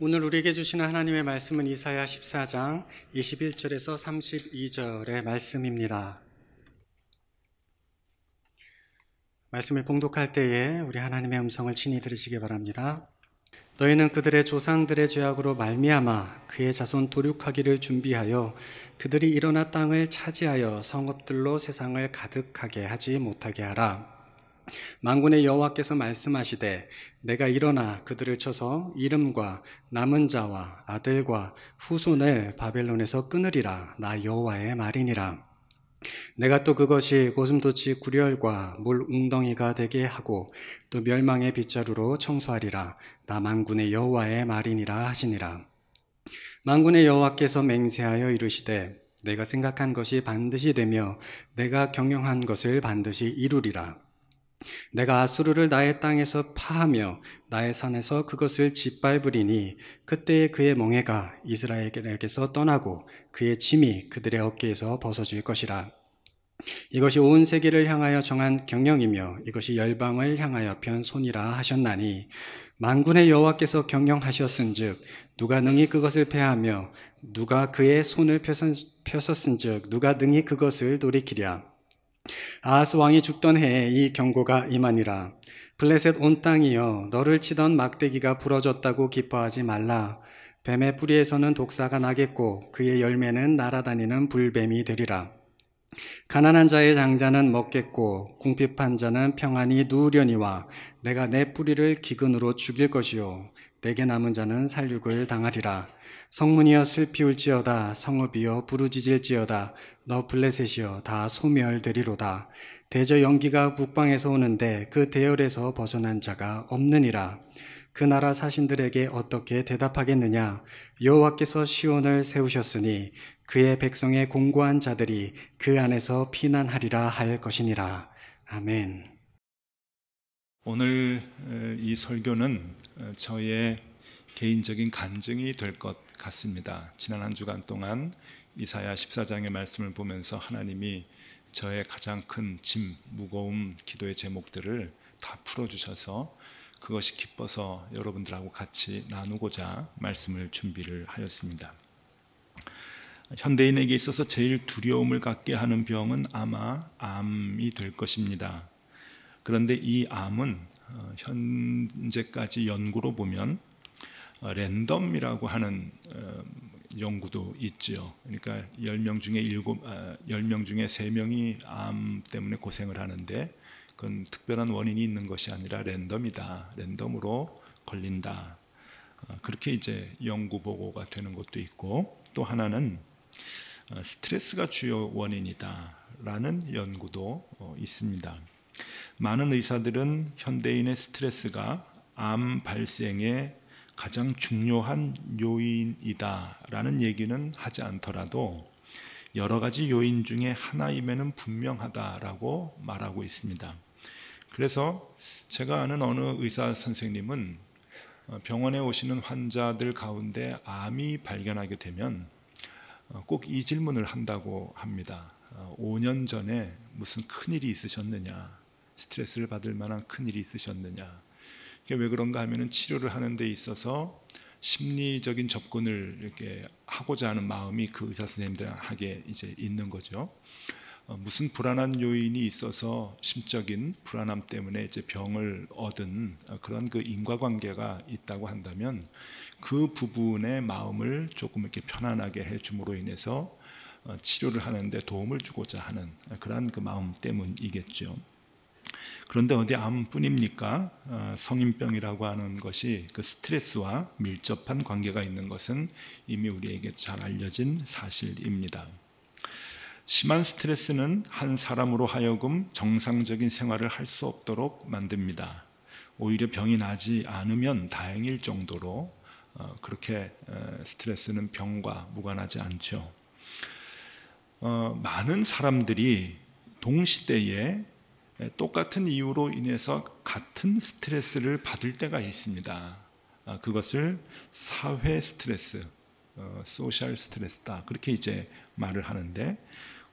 오늘 우리에게 주시는 하나님의 말씀은 이사야 14장 21절에서 32절의 말씀입니다. 말씀을 봉독할 때에 우리 하나님의 음성을 친히 들으시기 바랍니다. 너희는 그들의 조상들의 죄악으로 말미암아 그의 자손 도륙하기를 준비하여 그들이 일어나 땅을 차지하여 성읍들로 세상을 가득하게 하지 못하게 하라. 만군의 여호와께서 말씀하시되 내가 일어나 그들을 쳐서 이름과 남은 자와 아들과 후손을 바벨론에서 끊으리라. 나 여호와의 말이니라. 내가 또 그것이 고슴도치 구렬과 물 웅덩이가 되게 하고 또 멸망의 빗자루로 청소하리라. 나 만군의 여호와의 말이니라 하시니라. 만군의 여호와께서 맹세하여 이르시되 내가 생각한 것이 반드시 되며 내가 경영한 것을 반드시 이루리라. 내가 아수르를 나의 땅에서 파하며 나의 산에서 그것을 짓밟으리니 그때에 그의 멍에가 이스라엘에게서 떠나고 그의 짐이 그들의 어깨에서 벗어질 것이라. 이것이 온 세계를 향하여 정한 경영이며 이것이 열방을 향하여 편 손이라 하셨나니 만군의 여호와께서 경영하셨은즉 누가 능히 그것을 패하며 누가 그의 손을 펴섰은즉 누가 능히 그것을 돌이키랴. 아하스 왕이 죽던 해에 이 경고가 임하니라. 블레셋 온 땅이여 너를 치던 막대기가 부러졌다고 기뻐하지 말라. 뱀의 뿌리에서는 독사가 나겠고 그의 열매는 날아다니는 불뱀이 되리라. 가난한 자의 장자는 먹겠고 궁핍한 자는 평안히 누우려니와 내가 내 뿌리를 기근으로 죽일 것이요 내게 남은 자는 살육을 당하리라. 성문이여 슬피 울지어다. 성읍이여 부르짖을지어다. 너 블레셋이여 다 소멸되리로다. 대저 연기가 북방에서 오는데 그 대열에서 벗어난 자가 없느니라. 그 나라 사신들에게 어떻게 대답하겠느냐. 여호와께서 시온을 세우셨으니 그의 백성의 공고한 자들이 그 안에서 피난하리라 할 것이니라. 아멘. 오늘 이 설교는 저의 개인적인 간증이 될 것 같습니다. 지난 한 주간 동안 이사야 14장의 말씀을 보면서 하나님이 저의 가장 큰 짐, 무거움, 기도의 제목들을 다 풀어주셔서 그것이 기뻐서 여러분들하고 같이 나누고자 말씀을 준비를 하였습니다. 현대인에게 있어서 제일 두려움을 갖게 하는 병은 아마 암이 될 것입니다. 그런데 이 암은 현재까지 연구로 보면 랜덤이라고 하는 연구도 있죠. 그러니까 10명 중에 3명이 암 때문에 고생을 하는데 그건 특별한 원인이 있는 것이 아니라 랜덤이다. 랜덤으로 걸린다. 그렇게 이제 연구 보고가 되는 것도 있고, 또 하나는 스트레스가 주요 원인이다 라는 연구도 있습니다. 많은 의사들은 현대인의 스트레스가 암 발생의 가장 중요한 요인이다 라는 얘기는 하지 않더라도 여러 가지 요인 중에 하나임에는 분명하다라고 말하고 있습니다. 그래서 제가 아는 어느 의사 선생님은 병원에 오시는 환자들 가운데 암이 발견하게 되면 꼭 이 질문을 한다고 합니다. 5년 전에 무슨 큰일이 있으셨느냐, 스트레스를 받을 만한 큰일이 있으셨느냐. 왜 그런가 하면은 치료를 하는 데 있어서 심리적인 접근을 이렇게 하고자 하는 마음이 그 의사 선생님들에게 이제 있는 거죠. 무슨 불안한 요인이 있어서 심적인 불안함 때문에 이제 병을 얻은 그런 그 인과관계가 있다고 한다면 그 부분의 마음을 조금 이렇게 편안하게 해줌으로 인해서 치료를 하는데 도움을 주고자 하는 그런 그 마음 때문이겠죠. 그런데 어디 암뿐입니까? 성인병이라고 하는 것이 그 스트레스와 밀접한 관계가 있는 것은 이미 우리에게 잘 알려진 사실입니다. 심한 스트레스는 한 사람으로 하여금 정상적인 생활을 할 수 없도록 만듭니다. 오히려 병이 나지 않으면 다행일 정도로 그렇게 스트레스는 병과 무관하지 않죠. 많은 사람들이 동시대에 똑같은 이유로 인해서 같은 스트레스를 받을 때가 있습니다. 그것을 사회 스트레스, 소셜 스트레스다 그렇게 이제 말을 하는데,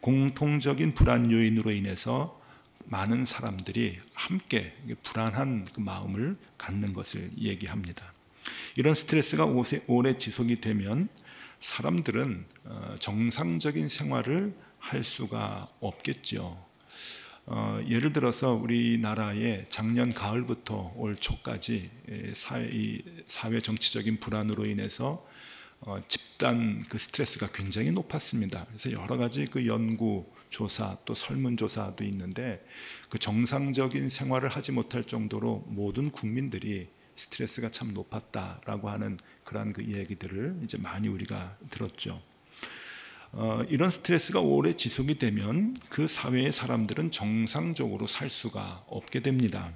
공통적인 불안 요인으로 인해서 많은 사람들이 함께 불안한 그 마음을 갖는 것을 얘기합니다. 이런 스트레스가 오래 지속이 되면 사람들은 정상적인 생활을 할 수가 없겠죠. 예를 들어서 우리나라에 작년 가을부터 올 초까지 사회 정치적인 불안으로 인해서 집단 그 스트레스가 굉장히 높았습니다. 그래서 여러 가지 그 연구 조사 또 설문조사도 있는데 그 정상적인 생활을 하지 못할 정도로 모든 국민들이 스트레스가 참 높았다라고 하는 그러한 그 얘기들을 이제 많이 우리가 들었죠. 이런 스트레스가 오래 지속이 되면 그 사회의 사람들은 정상적으로 살 수가 없게 됩니다.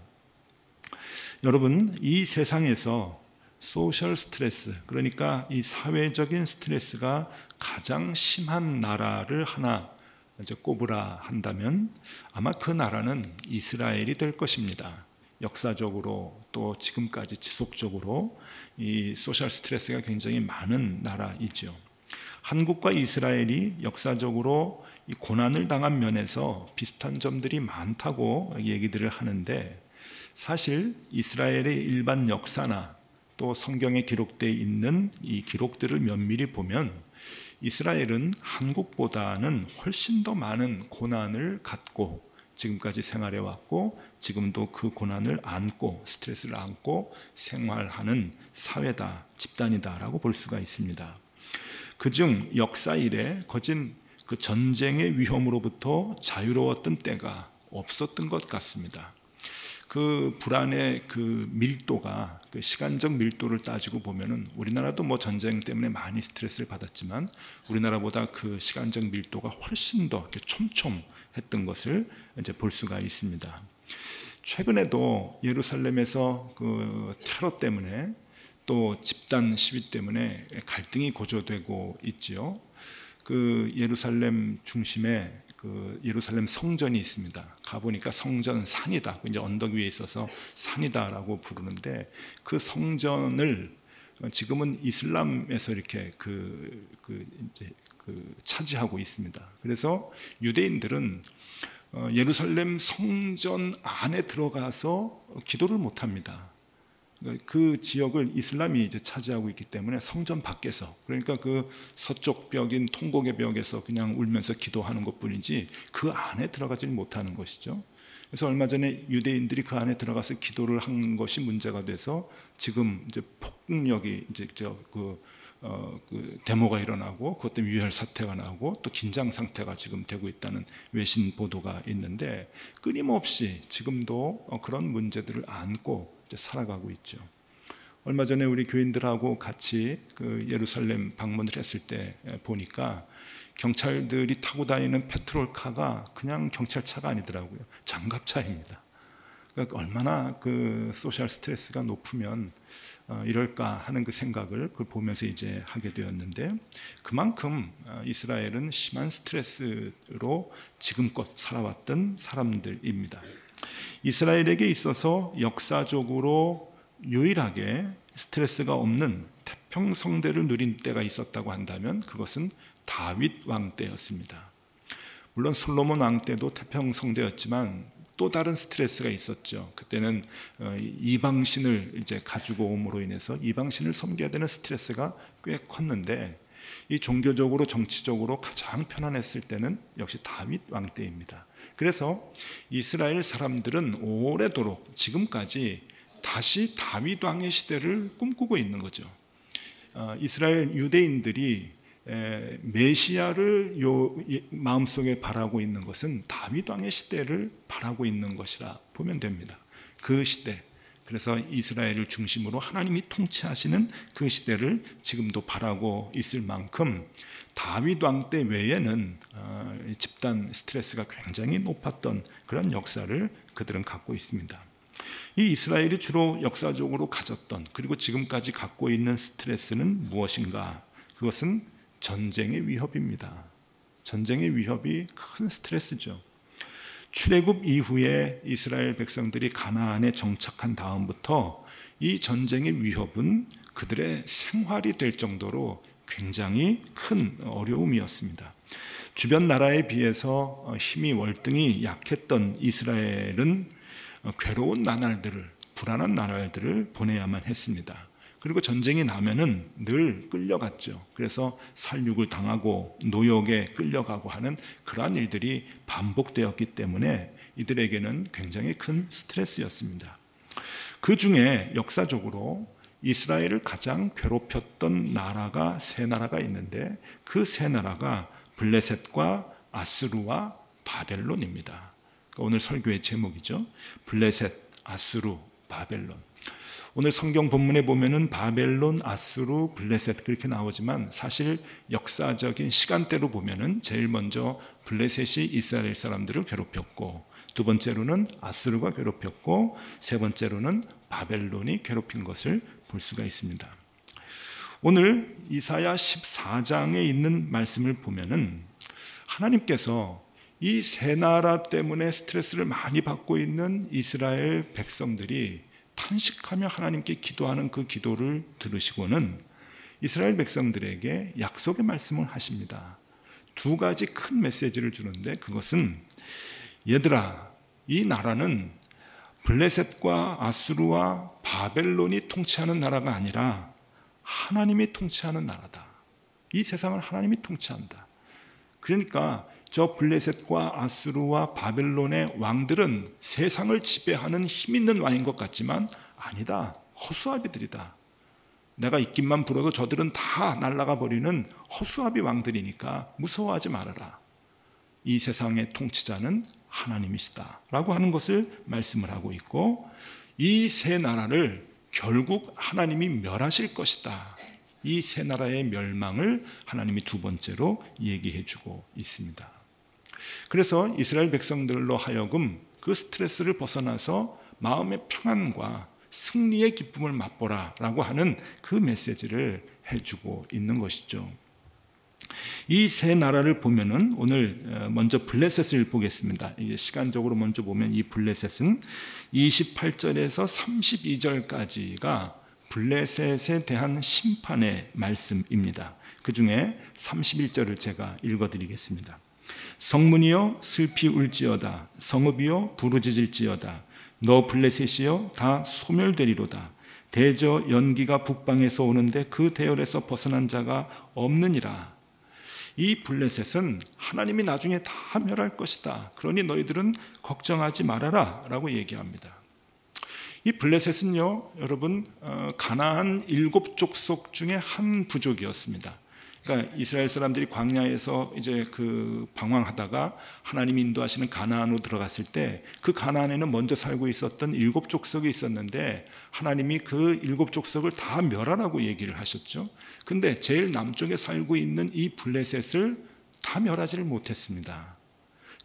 여러분, 이 세상에서 소셜 스트레스, 그러니까 이 사회적인 스트레스가 가장 심한 나라를 하나 이제 꼽으라 한다면 아마 그 나라는 이스라엘이 될 것입니다. 역사적으로 또 지금까지 지속적으로 이 소셜 스트레스가 굉장히 많은 나라이죠. 한국과 이스라엘이 역사적으로 이 고난을 당한 면에서 비슷한 점들이 많다고 얘기들을 하는데, 사실 이스라엘의 일반 역사나 또 성경에 기록되어 있는 이 기록들을 면밀히 보면 이스라엘은 한국보다는 훨씬 더 많은 고난을 갖고 지금까지 생활해 왔고, 지금도 그 고난을 안고 스트레스를 안고 생활하는 사회다, 집단이다라고 볼 수가 있습니다. 그중 역사 이래 거진 그 전쟁의 위험으로부터 자유로웠던 때가 없었던 것 같습니다. 그 불안의 그 밀도가, 그 시간적 밀도를 따지고 보면은 우리나라도 뭐 전쟁 때문에 많이 스트레스를 받았지만 우리나라보다 그 시간적 밀도가 훨씬 더 이렇게 촘촘했던 것을 이제 볼 수가 있습니다. 최근에도 예루살렘에서 그 테러 때문에 또 집단 시위 때문에 갈등이 고조되고 있지요. 그 예루살렘 중심에 그 예루살렘 성전이 있습니다. 가보니까 성전 산이다. 이제 언덕 위에 있어서 산이다라고 부르는데, 그 성전을 지금은 이슬람에서 이렇게 이제 차지하고 있습니다. 그래서 유대인들은 예루살렘 성전 안에 들어가서 기도를 못 합니다. 그 지역을 이슬람이 이제 차지하고 있기 때문에 성전 밖에서, 그러니까 그 서쪽 벽인 통곡의 벽에서 그냥 울면서 기도하는 것뿐이지 그 안에 들어가지 못하는 것이죠. 그래서 얼마 전에 유대인들이 그 안에 들어가서 기도를 한 것이 문제가 돼서 지금 이제 폭력이 이제 그 데모가 일어나고 그것 때문에 유혈 사태가 나고 또 긴장 상태가 지금 되고 있다는 외신 보도가 있는데, 끊임없이 지금도 그런 문제들을 안고 살아가고 있죠. 얼마 전에 우리 교인들하고 같이 그 예루살렘 방문을 했을 때 보니까 경찰들이 타고 다니는 페트롤카가 그냥 경찰차가 아니더라고요. 장갑차입니다. 그러니까 얼마나 그 소셜 스트레스가 높으면 이럴까 하는 그 생각을 그걸 보면서 이제 하게 되었는데, 그만큼 이스라엘은 심한 스트레스로 지금껏 살아왔던 사람들입니다. 이스라엘에게 있어서 역사적으로 유일하게 스트레스가 없는 태평성대를 누린 때가 있었다고 한다면 그것은 다윗 왕 때였습니다. 물론 솔로몬 왕 때도 태평성대였지만 또 다른 스트레스가 있었죠. 그때는 이방신을 이제 가지고 옴으로 인해서 이방신을 섬겨야 되는 스트레스가 꽤 컸는데, 이 종교적으로 정치적으로 가장 편안했을 때는 역시 다윗 왕 때입니다. 그래서 이스라엘 사람들은 오래도록 지금까지 다시 다윗 왕의 시대를 꿈꾸고 있는 거죠. 이스라엘 유대인들이 메시아를 마음속에 바라고 있는 것은 다윗 왕의 시대를 바라고 있는 것이라 보면 됩니다. 그 시대, 그래서 이스라엘을 중심으로 하나님이 통치하시는 그 시대를 지금도 바라고 있을 만큼 다윗 왕 때 외에는 집단 스트레스가 굉장히 높았던 그런 역사를 그들은 갖고 있습니다. 이 이스라엘이 주로 역사적으로 가졌던, 그리고 지금까지 갖고 있는 스트레스는 무엇인가? 그것은 전쟁의 위협입니다. 전쟁의 위협이 큰 스트레스죠. 출애굽 이후에 이스라엘 백성들이 가나안에 정착한 다음부터 이 전쟁의 위협은 그들의 생활이 될 정도로 굉장히 큰 어려움이었습니다. 주변 나라에 비해서 힘이 월등히 약했던 이스라엘은 괴로운 나날들을, 불안한 나날들을 보내야만 했습니다. 그리고 전쟁이 나면은 늘 끌려갔죠. 그래서 살육을 당하고 노역에 끌려가고 하는 그러한 일들이 반복되었기 때문에 이들에게는 굉장히 큰 스트레스였습니다. 그 중에 역사적으로 이스라엘을 가장 괴롭혔던 나라가 세 나라가 있는데 그 세 나라가 블레셋과 아수르와 바벨론입니다. 오늘 설교의 제목이죠. 블레셋, 아수르, 바벨론. 오늘 성경 본문에 보면은 바벨론, 아수르, 블레셋 그렇게 나오지만 사실 역사적인 시간대로 보면은 제일 먼저 블레셋이 이스라엘 사람들을 괴롭혔고 두 번째로는 아수르가 괴롭혔고 세 번째로는 바벨론이 괴롭힌 것을 볼 수가 있습니다. 오늘 이사야 14장에 있는 말씀을 보면은 하나님께서 이 세 나라 때문에 스트레스를 많이 받고 있는 이스라엘 백성들이 탄식하며 하나님께 기도하는 그 기도를 들으시고는 이스라엘 백성들에게 약속의 말씀을 하십니다. 두 가지 큰 메시지를 주는데 그것은 얘들아, 이 나라는 블레셋과 아수르와 바벨론이 통치하는 나라가 아니라 하나님이 통치하는 나라다. 이 세상을 하나님이 통치한다. 그러니까 저 블레셋과 아수르와 바벨론의 왕들은 세상을 지배하는 힘 있는 왕인 것 같지만 아니다. 허수아비들이다. 내가 입김만 불어도 저들은 다 날아가 버리는 허수아비 왕들이니까 무서워하지 말아라. 이 세상의 통치자는 하나님이시다 라고 하는 것을 말씀을 하고 있고 이 세 나라를 결국 하나님이 멸하실 것이다. 이 세 나라의 멸망을 하나님이 두 번째로 얘기해 주고 있습니다. 그래서 이스라엘 백성들로 하여금 그 스트레스를 벗어나서 마음의 평안과 승리의 기쁨을 맛보라 라고 하는 그 메시지를 해주고 있는 것이죠. 이 세 나라를 보면은 오늘 먼저 블레셋을 보겠습니다. 이게 시간적으로 먼저 보면 이 블레셋은 28절에서 32절까지가 블레셋에 대한 심판의 말씀입니다. 그 중에 31절을 제가 읽어드리겠습니다. 성문이여 슬피 울지어다. 성읍이여 부르짖을지어다. 너 블레셋이여 다 소멸되리로다. 대저 연기가 북방에서 오는데 그 대열에서 벗어난 자가 없느니라. 이 블레셋은 하나님이 나중에 다 멸할 것이다. 그러니 너희들은 걱정하지 말아라 라고 얘기합니다. 이 블레셋은요, 여러분, 가나안 7족속 중에 한 부족이었습니다. 그러니까 이스라엘 사람들이 광야에서 이제 그 방황하다가 하나님이 인도하시는 가나안으로 들어갔을 때 그 가나안에는 먼저 살고 있었던 7족속이 있었는데 하나님이 그 7족속을 다 멸하라고 얘기를 하셨죠. 근데 제일 남쪽에 살고 있는 이 블레셋을 다 멸하지를 못했습니다.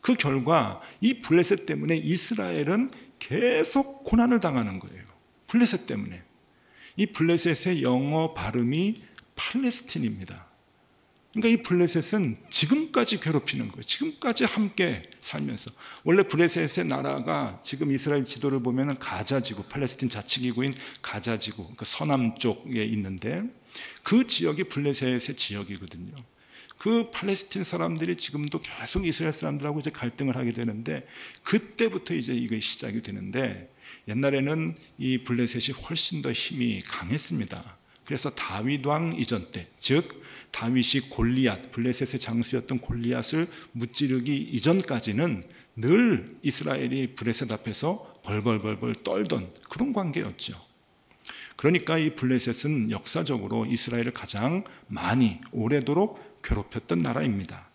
그 결과 이 블레셋 때문에 이스라엘은 계속 고난을 당하는 거예요. 블레셋 때문에. 이 블레셋의 영어 발음이 팔레스틴입니다. 그러니까 이 블레셋은 지금까지 괴롭히는 거예요. 지금까지 함께 살면서. 원래 블레셋의 나라가 지금 이스라엘 지도를 보면 가자지구, 팔레스틴 자치기구인 가자지구, 그러니까 서남 쪽에 있는데 그 지역이 블레셋의 지역이거든요. 그 팔레스틴 사람들이 지금도 계속 이스라엘 사람들하고 이제 갈등을 하게 되는데 그때부터 이제 이게 시작이 되는데 옛날에는 이 블레셋이 훨씬 더 힘이 강했습니다. 그래서 다윗 왕 이전 때, 즉 다윗이 골리앗, 블레셋의 장수였던 골리앗을 무찌르기 이전까지는 늘 이스라엘이 블레셋 앞에서 벌벌벌벌 떨던 그런 관계였죠. 그러니까 이 블레셋은 역사적으로 이스라엘을 가장 많이 오래도록 괴롭혔던 나라입니다.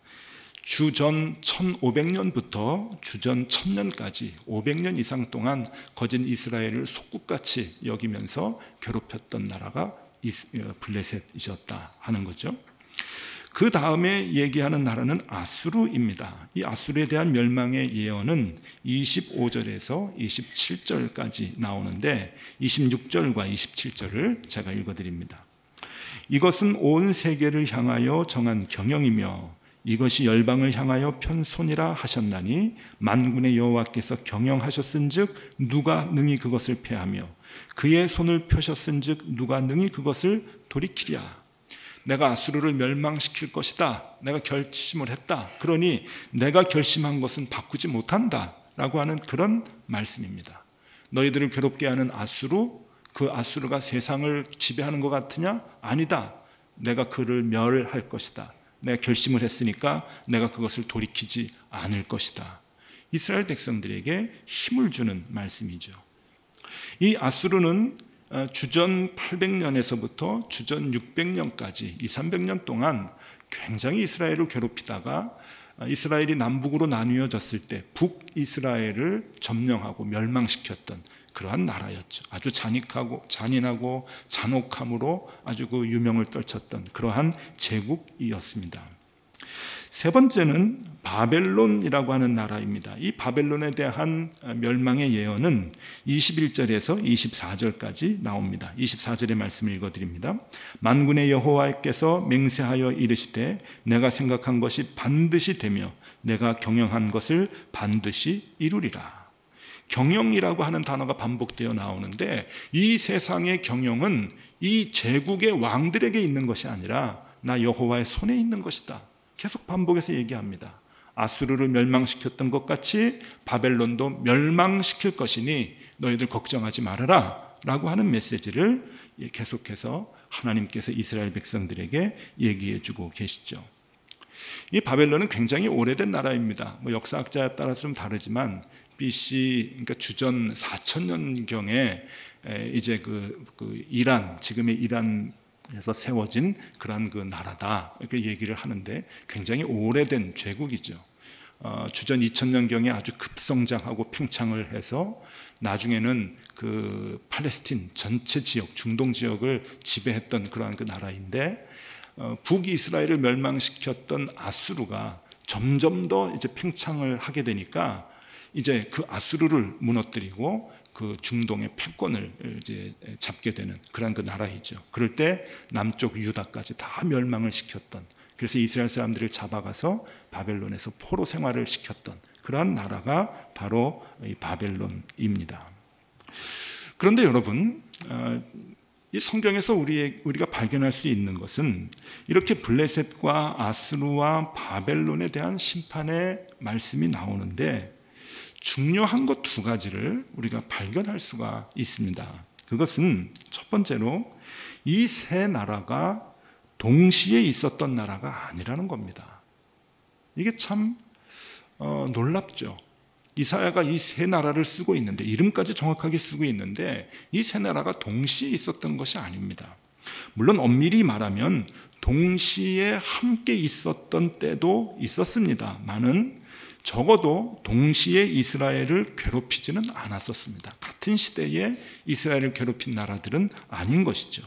주전 1500년부터 주전 1000년까지 500년 이상 동안 거진 이스라엘을 속국같이 여기면서 괴롭혔던 나라가 블레셋이셨다 하는 거죠. 그 다음에 얘기하는 나라는 아수르입니다. 이 아수르에 대한 멸망의 예언은 25절에서 27절까지 나오는데 26절과 27절을 제가 읽어드립니다. 이것은 온 세계를 향하여 정한 경영이며 이것이 열방을 향하여 편 손이라 하셨나니 만군의 여호와께서 경영하셨은즉 누가 능히 그것을 패하며 그의 손을 펴셨은즉 누가 능히 그것을 돌이키랴. 내가 아수르를 멸망시킬 것이다. 내가 결심을 했다. 그러니 내가 결심한 것은 바꾸지 못한다 라고 하는 그런 말씀입니다. 너희들을 괴롭게 하는 아수르, 그 아수르가 세상을 지배하는 것 같으냐? 아니다. 내가 그를 멸할 것이다. 내가 결심을 했으니까 내가 그것을 돌이키지 않을 것이다. 이스라엘 백성들에게 힘을 주는 말씀이죠. 이 아수르는 주전 800년에서부터 주전 600년까지 200~300년 동안 굉장히 이스라엘을 괴롭히다가 이스라엘이 남북으로 나뉘어졌을 때 북이스라엘을 점령하고 멸망시켰던 그러한 나라였죠. 아주 잔인하고 잔혹함으로 아주 그 유명을 떨쳤던 그러한 제국이었습니다. 세 번째는 바벨론이라고 하는 나라입니다. 이 바벨론에 대한 멸망의 예언은 21절에서 24절까지 나옵니다. 24절의 말씀을 읽어드립니다. 만군의 여호와께서 맹세하여 이르시되 내가 생각한 것이 반드시 되며 내가 경영한 것을 반드시 이루리라. 경영이라고 하는 단어가 반복되어 나오는데 이 세상의 경영은 이 제국의 왕들에게 있는 것이 아니라 나 여호와의 손에 있는 것이다. 계속 반복해서 얘기합니다. 아수르를 멸망시켰던 것 같이 바벨론도 멸망시킬 것이니 너희들 걱정하지 말아라 라고 하는 메시지를 계속해서 하나님께서 이스라엘 백성들에게 얘기해 주고 계시죠. 이 바벨론은 굉장히 오래된 나라입니다. 역사학자에 따라 좀 다르지만 BC, 그러니까 주전 4000년경에 이제 그 이란, 지금의 이란에서 세워진 그러한 그 나라다 이렇게 얘기를 하는데 굉장히 오래된 제국이죠. 주전 2000년경에 아주 급성장하고 팽창을 해서 나중에는 그 팔레스틴 전체 지역, 중동 지역을 지배했던 그러한 그 나라인데 북이스라엘을 멸망시켰던 아수르가 점점 더 이제 팽창을 하게 되니까 이제 그 아수르를 무너뜨리고 그 중동의 패권을 이제 잡게 되는 그런 그 나라이죠. 그럴 때 남쪽 유다까지 다 멸망을 시켰던, 그래서 이스라엘 사람들을 잡아가서 바벨론에서 포로 생활을 시켰던 그러한 나라가 바로 이 바벨론입니다. 그런데 여러분, 이 성경에서 우리가 발견할 수 있는 것은 이렇게 블레셋과 아수르와 바벨론에 대한 심판의 말씀이 나오는데 중요한 것 두 가지를 우리가 발견할 수가 있습니다. 그것은 첫 번째로 이 세 나라가 동시에 있었던 나라가 아니라는 겁니다. 이게 참 놀랍죠. 이사야가 이 세 나라를 쓰고 있는데, 이름까지 정확하게 쓰고 있는데 이 세 나라가 동시에 있었던 것이 아닙니다. 물론 엄밀히 말하면 동시에 함께 있었던 때도 있었습니다만은 적어도 동시에 이스라엘을 괴롭히지는 않았었습니다. 같은 시대에 이스라엘을 괴롭힌 나라들은 아닌 것이죠.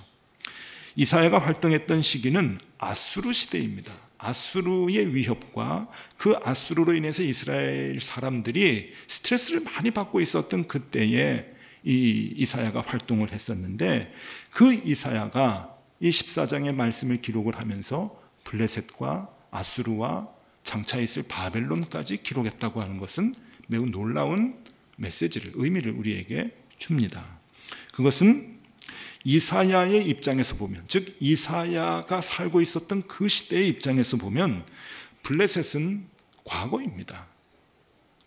이사야가 활동했던 시기는 아수르 시대입니다. 아수르의 위협과 그 아수르로 인해서 이스라엘 사람들이 스트레스를 많이 받고 있었던 그때에 이 이사야가 활동을 했었는데, 그 이사야가 이 14장의 말씀을 기록을 하면서 블레셋과 아수르와 장차 있을 바벨론까지 기록했다고 하는 것은 매우 놀라운 메시지를, 의미를 우리에게 줍니다. 그것은 이사야의 입장에서 보면, 즉 이사야가 살고 있었던 그 시대의 입장에서 보면 블레셋은 과거입니다.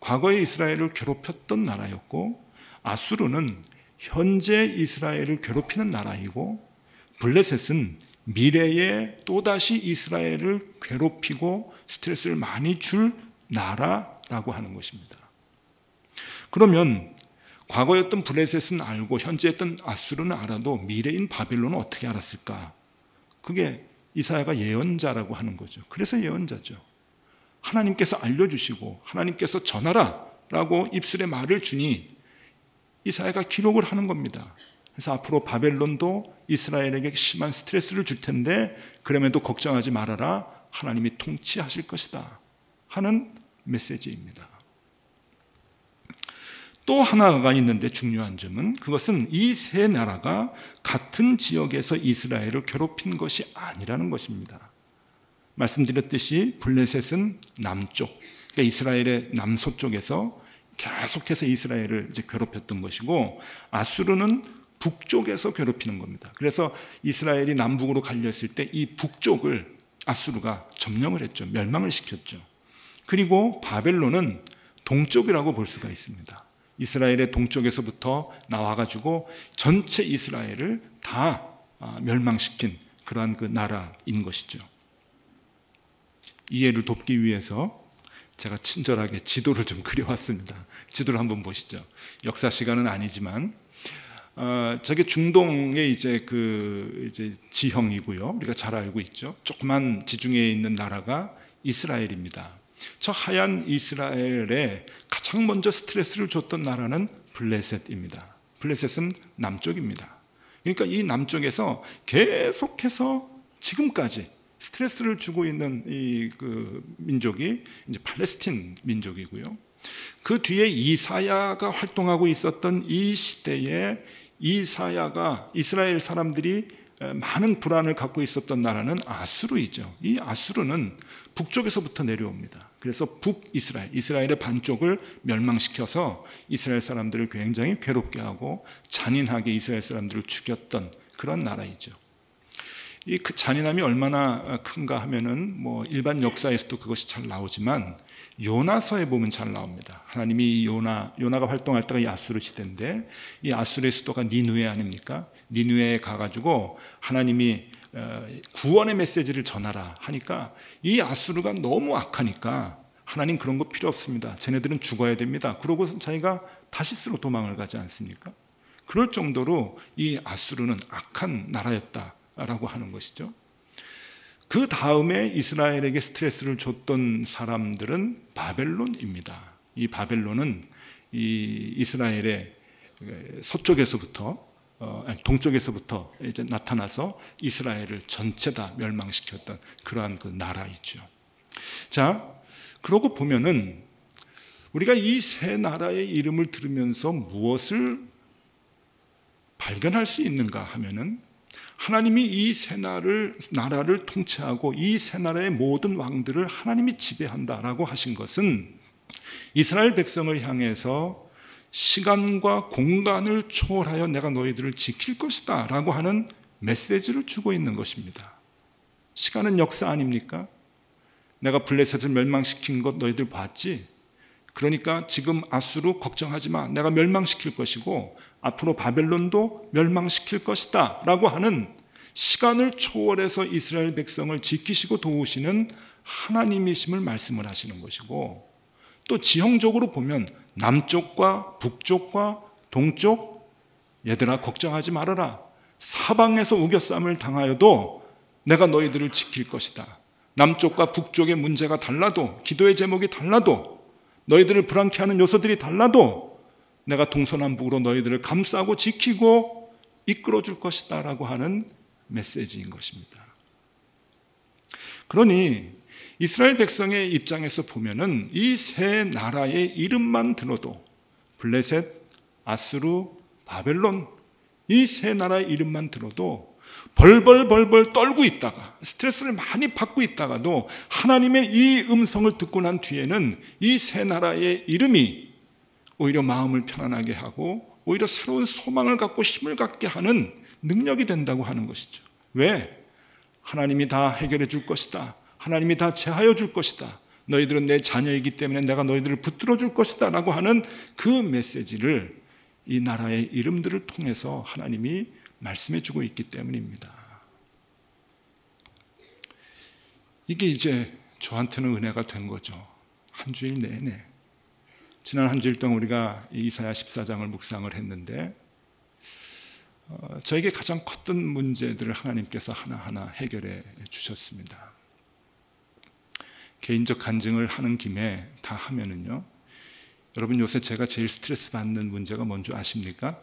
과거에 이스라엘을 괴롭혔던 나라였고, 아수르는 현재 이스라엘을 괴롭히는 나라이고, 블레셋은 미래에 또다시 이스라엘을 괴롭히고 스트레스를 많이 줄 나라라고 하는 것입니다. 그러면 과거였던 블레셋은 알고 현재였던 아수르는 알아도 미래인 바벨론은 어떻게 알았을까? 그게 이사야가 예언자라고 하는 거죠. 그래서 예언자죠. 하나님께서 알려주시고 하나님께서 전하라 라고 입술에 말을 주니 이사야가 기록을 하는 겁니다. 그래서 앞으로 바벨론도 이스라엘에게 심한 스트레스를 줄 텐데 그럼에도 걱정하지 말아라, 하나님이 통치하실 것이다 하는 메시지입니다. 또 하나가 있는데 중요한 점은, 그것은 이 세 나라가 같은 지역에서 이스라엘을 괴롭힌 것이 아니라는 것입니다. 말씀드렸듯이 블레셋은 남쪽, 그러니까 이스라엘의 남서쪽에서 계속해서 이스라엘을 이제 괴롭혔던 것이고, 아수르는 북쪽에서 괴롭히는 겁니다. 그래서 이스라엘이 남북으로 갈렸을 때 이 북쪽을 아수르가 점령을 했죠. 멸망을 시켰죠. 그리고 바벨론은 동쪽이라고 볼 수가 있습니다. 이스라엘의 동쪽에서부터 나와가지고 전체 이스라엘을 다 멸망시킨 그러한 그 나라인 것이죠. 이해를 돕기 위해서 제가 친절하게 지도를 좀 그려왔습니다. 지도를 한번 보시죠. 역사 시간은 아니지만 저게 중동의 이제 지형이고요. 우리가 잘 알고 있죠. 조그만 지중해에 있는 나라가 이스라엘입니다. 저 하얀 이스라엘에 가장 먼저 스트레스를 줬던 나라는 블레셋입니다. 블레셋은 남쪽입니다. 그러니까 이 남쪽에서 계속해서 지금까지 스트레스를 주고 있는 그 민족이 이제 팔레스틴 민족이고요. 그 뒤에 이사야가 활동하고 있었던 이 시대에 이사야가 이스라엘 사람들이 많은 불안을 갖고 있었던 나라는 아수르이죠. 이 아수르는 북쪽에서부터 내려옵니다. 그래서 북이스라엘, 이스라엘의 반쪽을 멸망시켜서 이스라엘 사람들을 굉장히 괴롭게 하고 잔인하게 이스라엘 사람들을 죽였던 그런 나라이죠. 이 그 잔인함이 얼마나 큰가 하면은 뭐 일반 역사에서도 그것이 잘 나오지만 요나서에 보면 잘 나옵니다. 하나님이 요나가 활동할 때가 이 아수르 시대인데 이 아수르의 수도가 니느웨 아닙니까? 니느웨에 가가지고 하나님이 구원의 메시지를 전하라 하니까 이 아수르가 너무 악하니까 하나님 그런 거 필요 없습니다. 쟤네들은 죽어야 됩니다. 그러고서 자기가 다시스로 도망을 가지 않습니까? 그럴 정도로 이 아수르는 악한 나라였다라고 하는 것이죠. 그 다음에 이스라엘에게 스트레스를 줬던 사람들은 바벨론입니다. 이 바벨론은 이 이스라엘의 동쪽에서부터 이제 나타나서 이스라엘을 전체 다 멸망시켰던 그러한 그 나라이죠. 자, 그러고 보면은 우리가 이 세 나라의 이름을 들으면서 무엇을 발견할 수 있는가 하면은 하나님이 이 세 나라를 통치하고 이 세 나라의 모든 왕들을 하나님이 지배한다라고 하신 것은 이스라엘 백성을 향해서 시간과 공간을 초월하여 내가 너희들을 지킬 것이다 라고 하는 메시지를 주고 있는 것입니다. 시간은 역사 아닙니까? 내가 블레셋을 멸망시킨 것 너희들 봤지? 그러니까 지금 아수르 걱정하지 마. 내가 멸망시킬 것이고 앞으로 바벨론도 멸망시킬 것이다 라고 하는 시간을 초월해서 이스라엘 백성을 지키시고 도우시는 하나님이심을 말씀을 하시는 것이고, 또 지형적으로 보면 남쪽과 북쪽과 동쪽, 얘들아 걱정하지 말아라. 사방에서 우겨쌈을 당하여도 내가 너희들을 지킬 것이다. 남쪽과 북쪽의 문제가 달라도, 기도의 제목이 달라도, 너희들을 불안케 하는 요소들이 달라도 내가 동서남북으로 너희들을 감싸고 지키고 이끌어 줄 것이다 라고 하는 메시지인 것입니다. 그러니 이스라엘 백성의 입장에서 보면은 이 세 나라의 이름만 들어도, 블레셋, 아수르, 바벨론, 이 세 나라의 이름만 들어도 벌벌 떨고 있다가, 스트레스를 많이 받고 있다가도 하나님의 이 음성을 듣고 난 뒤에는 이 세 나라의 이름이 오히려 마음을 편안하게 하고 오히려 새로운 소망을 갖고 힘을 갖게 하는 능력이 된다고 하는 것이죠. 왜? 하나님이 다 해결해 줄 것이다. 하나님이 다 제하여 줄 것이다. 너희들은 내 자녀이기 때문에 내가 너희들을 붙들어 줄 것이다 라고 하는 그 메시지를 이 나라의 이름들을 통해서 하나님이 말씀해 주고 있기 때문입니다. 이게 이제 저한테는 은혜가 된 거죠. 한 주일 내내. 지난 한 주일 동안 우리가 이사야 14장을 묵상을 했는데 저에게 가장 컸던 문제들을 하나님께서 하나하나 해결해 주셨습니다. 개인적 간증을 하는 김에 다 하면은요, 여러분 요새 제가 제일 스트레스 받는 문제가 뭔지 아십니까?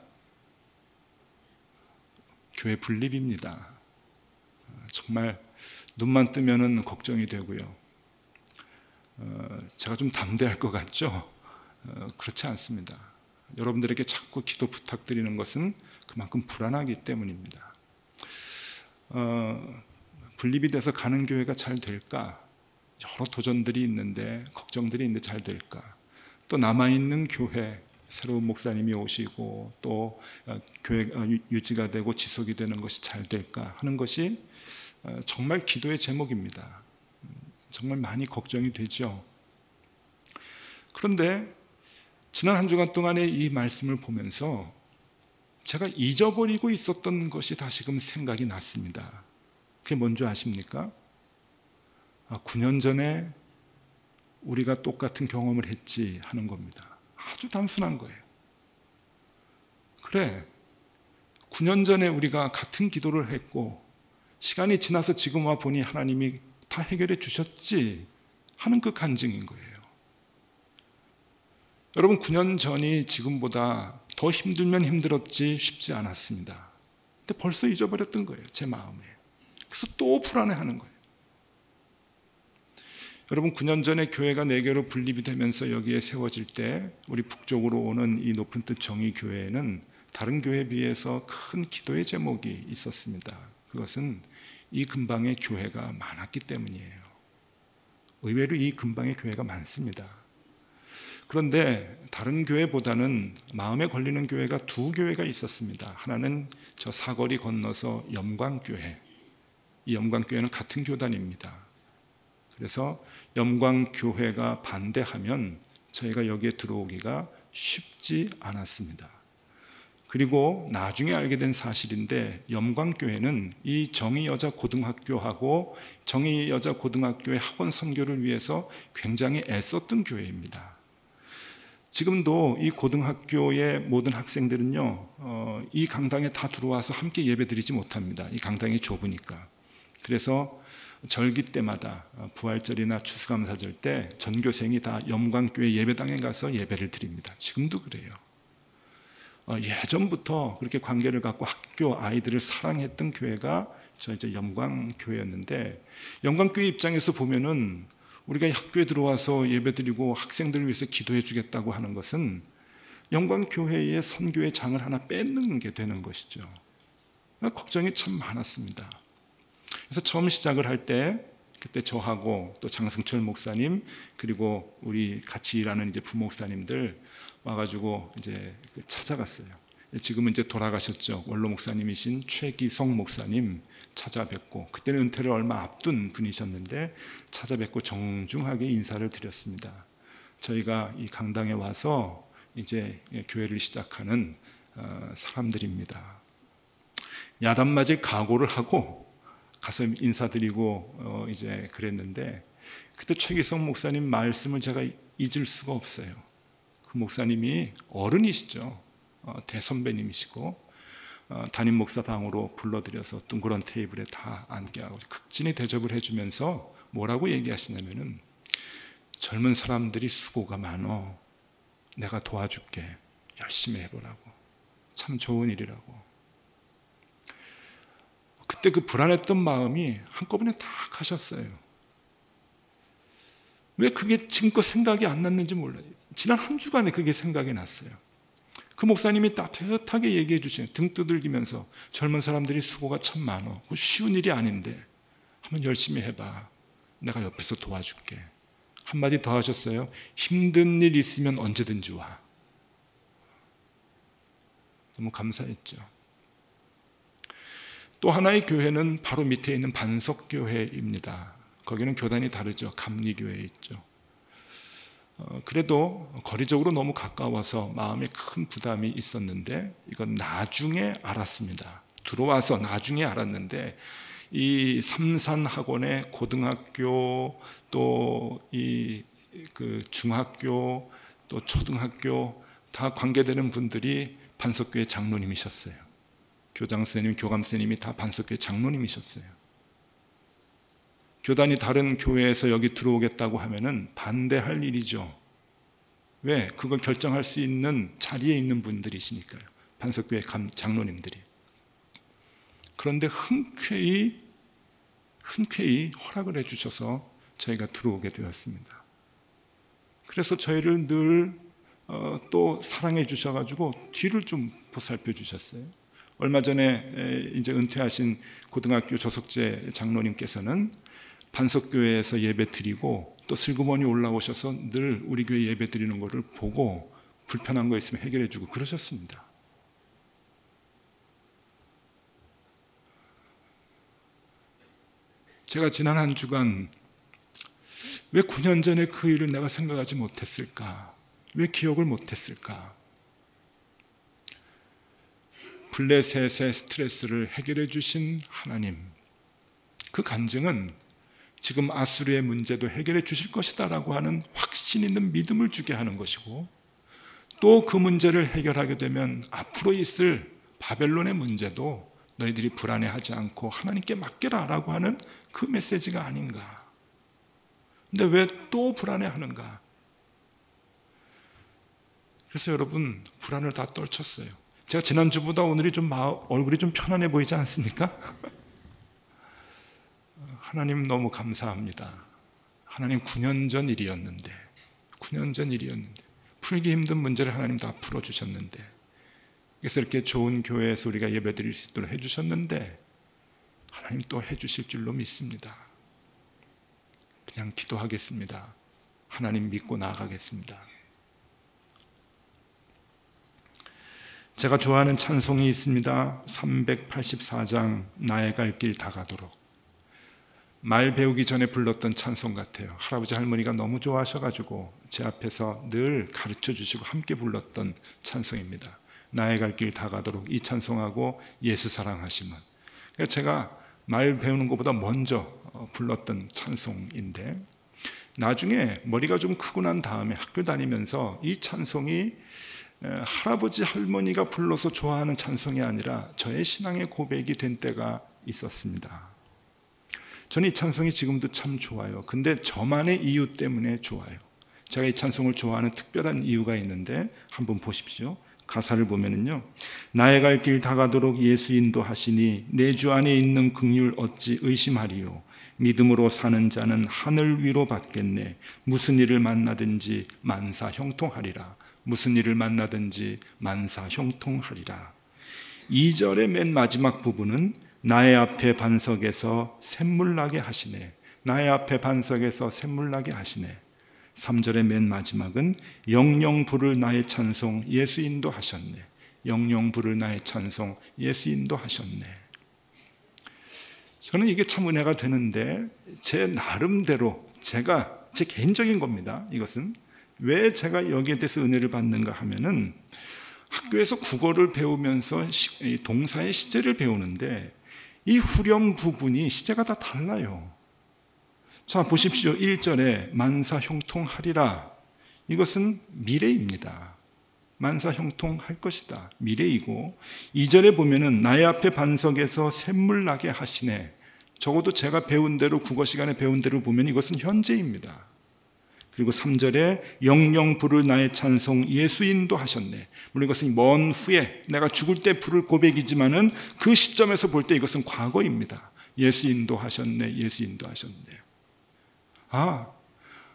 교회 분립입니다. 정말 눈만 뜨면은 걱정이 되고요. 제가 좀 담대할 것 같죠? 그렇지 않습니다. 여러분들에게 자꾸 기도 부탁드리는 것은 그만큼 불안하기 때문입니다. 분립이 돼서 가는 교회가 잘 될까? 여러 도전들이 있는데, 걱정들이 있는데 잘 될까? 또 남아있는 교회, 새로운 목사님이 오시고 또 교회가 유지가 되고 지속이 되는 것이 잘 될까 하는 것이 정말 기도의 제목입니다. 정말 많이 걱정이 되죠. 그런데 지난 한 주간 동안에 이 말씀을 보면서 제가 잊어버리고 있었던 것이 다시금 생각이 났습니다. 그게 뭔지 아십니까? 9년 전에 우리가 똑같은 경험을 했지 하는 겁니다. 아주 단순한 거예요. 그래, 9년 전에 우리가 같은 기도를 했고 시간이 지나서 지금 와 보니 하나님이 다 해결해 주셨지 하는 그 간증인 거예요. 여러분, 9년 전이 지금보다 더 힘들면 힘들었지 쉽지 않았습니다. 근데 벌써 잊어버렸던 거예요, 제 마음에. 그래서 또 불안해하는 거예요. 여러분, 9년 전에 교회가 4개로 분립이 되면서 여기에 세워질 때 우리 북쪽으로 오는 이 높은 뜻 정의교회에는 다른 교회에 비해서 큰 기도의 제목이 있었습니다. 그것은 이 근방에 교회가 많았기 때문이에요. 의외로 이 근방에 교회가 많습니다. 그런데 다른 교회보다는 마음에 걸리는 교회가 2교회가 있었습니다. 하나는 저 사거리 건너서 염광교회. 이 염광교회는 같은 교단입니다. 그래서 염광교회가 반대하면 저희가 여기에 들어오기가 쉽지 않았습니다. 그리고 나중에 알게 된 사실인데 염광교회는 이 정의여자고등학교하고 정의여자고등학교의 학원 선교를 위해서 굉장히 애썼던 교회입니다. 지금도 이 고등학교의 모든 학생들은요, 이 강당에 다 들어와서 함께 예배드리지 못합니다. 이 강당이 좁으니까. 그래서 절기 때마다 부활절이나 추수감사절 때 전교생이 다 염광교회 예배당에 가서 예배를 드립니다. 지금도 그래요. 예전부터 그렇게 관계를 갖고 학교 아이들을 사랑했던 교회가 저 이제 염광교회였는데, 염광교회 입장에서 보면은 우리가 학교에 들어와서 예배드리고 학생들을 위해서 기도해 주겠다고 하는 것은 염광교회의 선교의 장을 하나 뺏는 게 되는 것이죠. 걱정이 참 많았습니다. 그래서 처음 시작을 할 때 그때 저하고 또 장승철 목사님 그리고 우리 같이 일하는 이제 부목사님들 와가지고 이제 찾아갔어요. 지금은 이제 돌아가셨죠. 원로 목사님이신 최기성 목사님 찾아뵙고, 그때는 은퇴를 얼마 앞둔 분이셨는데 찾아뵙고 정중하게 인사를 드렸습니다. 저희가 이 강당에 와서 이제 교회를 시작하는 사람들입니다. 야단 맞을 각오를 하고 가서 인사드리고 이제 그랬는데, 그때 최기성 목사님 말씀을 제가 잊을 수가 없어요. 그 목사님이 어른이시죠. 대선배님이시고 담임 목사 방으로 불러들여서 둥그런 테이블에 다 앉게 하고 극진히 대접을 해주면서 뭐라고 얘기하시냐면은, 젊은 사람들이 수고가 많어. 내가 도와줄게. 열심히 해보라고. 참 좋은 일이라고. 그때 그 불안했던 마음이 한꺼번에 다 가셨어요. 왜 그게 지금껏 생각이 안 났는지 몰라요. 지난 한 주간에 그게 생각이 났어요. 그 목사님이 따뜻하게 얘기해 주시는, 등 두들기면서 젊은 사람들이 수고가 참 많어. 그거 쉬운 일이 아닌데 한번 열심히 해봐. 내가 옆에서 도와줄게. 한마디 더 하셨어요. 힘든 일 있으면 언제든지 와. 너무 감사했죠. 또 하나의 교회는 바로 밑에 있는 반석교회입니다. 거기는 교단이 다르죠. 감리교회에 있죠. 그래도 거리적으로 너무 가까워서 마음에 큰 부담이 있었는데, 이건 나중에 알았습니다. 들어와서 나중에 알았는데, 이 삼산학원의 고등학교 또 이 그 중학교 또 초등학교 다 관계되는 분들이 반석교회 장로님이셨어요. 교장 선생님, 교감 선생님이 다 반석교회 장로님이셨어요. 교단이 다른 교회에서 여기 들어오겠다고 하면은 반대할 일이죠. 왜? 그걸 결정할 수 있는 자리에 있는 분들이시니까요. 반석교회 장로님들이. 그런데 흔쾌히 허락을 해주셔서 저희가 들어오게 되었습니다. 그래서 저희를 늘 또 사랑해 주셔가지고 뒤를 좀 보살펴 주셨어요. 얼마 전에 이제 은퇴하신 고등학교 조석재 장로님께서는 반석교회에서 예배 드리고 또 슬그머니 올라오셔서 늘 우리 교회 예배 드리는 것을 보고 불편한 거 있으면 해결해 주고 그러셨습니다. 제가 지난 한 주간 왜 9년 전에 그 일을 내가 생각하지 못했을까 왜 기억을 못했을까? 블레셋의 스트레스를 해결해 주신 하나님, 그 간증은 지금 아수르의 문제도 해결해 주실 것이다 라고 하는 확신 있는 믿음을 주게 하는 것이고, 또 그 문제를 해결하게 되면 앞으로 있을 바벨론의 문제도 너희들이 불안해하지 않고 하나님께 맡겨라 라고 하는 그 메시지가 아닌가. 근데 왜 또 불안해하는가? 그래서 여러분, 불안을 다 떨쳤어요. 제가 지난주보다 오늘이 좀 얼굴이 좀 편안해 보이지 않습니까? 하나님 너무 감사합니다. 하나님 9년 전 일이었는데 풀기 힘든 문제를 하나님 다 풀어주셨는데, 그래서 이렇게 좋은 교회에서 우리가 예배드릴 수 있도록 해주셨는데 하나님 또 해주실 줄로 믿습니다. 그냥 기도하겠습니다. 하나님 믿고 나아가겠습니다. 제가 좋아하는 찬송이 있습니다. 384장 나의 갈 길 다 가도록. 말 배우기 전에 불렀던 찬송 같아요. 할아버지 할머니가 너무 좋아하셔가지고 제 앞에서 늘 가르쳐 주시고 함께 불렀던 찬송입니다. 나의 갈 길 다 가도록, 이 찬송하고 예수 사랑하심은. 제가 말 배우는 것보다 먼저 불렀던 찬송인데, 나중에 머리가 좀 크고 난 다음에 학교 다니면서 이 찬송이 할아버지 할머니가 불러서 좋아하는 찬송이 아니라 저의 신앙의 고백이 된 때가 있었습니다. 저는 이 찬송이 지금도 참 좋아요. 근데 저만의 이유 때문에 좋아요. 제가 이 찬송을 좋아하는 특별한 이유가 있는데 한번 보십시오. 가사를 보면은요, 나의 갈 길 다 가도록 예수 인도하시니 내 주 안에 있는 긍휼 어찌 의심하리요. 믿음으로 사는 자는 하늘 위로 받겠네. 무슨 일을 만나든지 만사 형통하리라. 무슨 일을 만나든지 만사 형통하리라. 2절의 맨 마지막 부분은 나의 앞에 반석에서 샘물 나게 하시네. 나의 앞에 반석에서 샘물 나게 하시네. 3절의 맨 마지막은 영영 부를 나의 찬송 예수 인도하셨네. 영영 부를 나의 찬송 예수 인도하셨네. 저는 이게 참 은혜가 되는데, 제 나름대로 제 개인적인 겁니다. 이것은 왜 제가 여기에 대해서 은혜를 받는가 하면은, 학교에서 국어를 배우면서 동사의 시제를 배우는데 이 후렴 부분이 시제가 다 달라요. 자, 보십시오. 1절에 만사 형통하리라. 이것은 미래입니다. 만사 형통할 것이다. 미래이고, 2절에 보면은 나의 앞에 반석에서 샘물 나게 하시네. 적어도 제가 배운 대로, 국어 시간에 배운 대로 보면 이것은 현재입니다. 그리고 3절에 영영 부를 나의 찬송 예수 인도하셨네. 물론 이것은 먼 후에 내가 죽을 때 부를 고백이지만은 그 시점에서 볼 때 이것은 과거입니다. 예수 인도하셨네. 예수 인도하셨네. 아,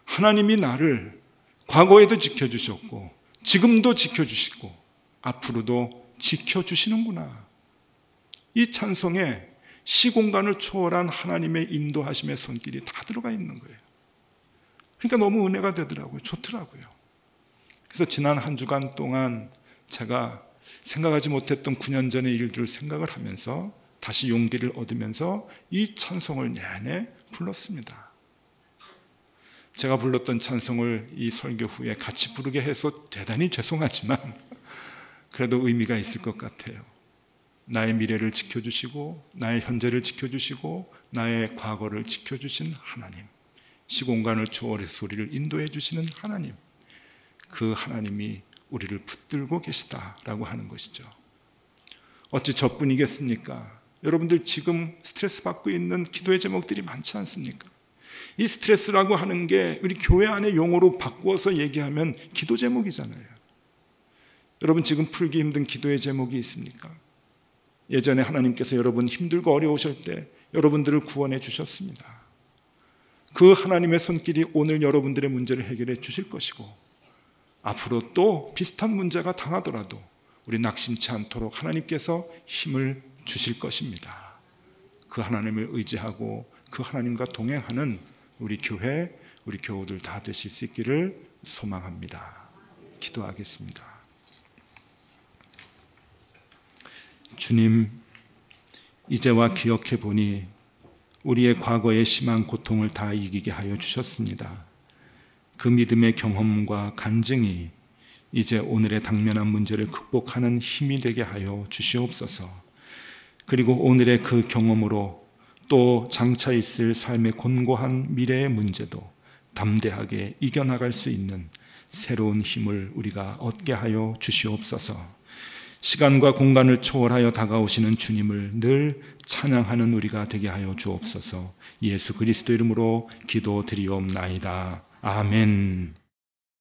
하나님이 나를 과거에도 지켜주셨고 지금도 지켜주시고 앞으로도 지켜주시는구나. 이 찬송에 시공간을 초월한 하나님의 인도하심의 손길이 다 들어가 있는 거예요. 그러니까 너무 은혜가 되더라고요. 좋더라고요. 그래서 지난 한 주간 동안 제가 생각하지 못했던 9년 전의 일들을 생각을 하면서 다시 용기를 얻으면서 이 찬송을 내내 불렀습니다. 제가 불렀던 찬송을 이 설교 후에 같이 부르게 해서 대단히 죄송하지만 그래도 의미가 있을 것 같아요. 나의 미래를 지켜주시고 나의 현재를 지켜주시고 나의 과거를 지켜주신 하나님, 시공간을 초월해서 우리를 인도해 주시는 하나님, 그 하나님이 우리를 붙들고 계시다라고 하는 것이죠. 어찌 저뿐이겠습니까? 여러분들 지금 스트레스 받고 있는 기도의 제목들이 많지 않습니까? 이 스트레스라고 하는 게 우리 교회 안에 용어로 바꾸어서 얘기하면 기도 제목이잖아요. 여러분 지금 풀기 힘든 기도의 제목이 있습니까? 예전에 하나님께서 여러분 힘들고 어려우실 때 여러분들을 구원해 주셨습니다. 그 하나님의 손길이 오늘 여러분들의 문제를 해결해 주실 것이고, 앞으로 또 비슷한 문제가 당하더라도 우리 낙심치 않도록 하나님께서 힘을 주실 것입니다. 그 하나님을 의지하고 그 하나님과 동행하는 우리 교회, 우리 교우들 다 되실 수 있기를 소망합니다. 기도하겠습니다. 주님, 이제와 기억해 보니 우리의 과거의 심한 고통을 다 이기게 하여 주셨습니다. 그 믿음의 경험과 간증이 이제 오늘의 당면한 문제를 극복하는 힘이 되게 하여 주시옵소서. 그리고 오늘의 그 경험으로 또 장차 있을 삶의 곤고한 미래의 문제도 담대하게 이겨나갈 수 있는 새로운 힘을 우리가 얻게 하여 주시옵소서. 시간과 공간을 초월하여 다가오시는 주님을 늘 찬양하는 우리가 되게 하여 주옵소서. 예수 그리스도 이름으로 기도드리옵나이다. 아멘.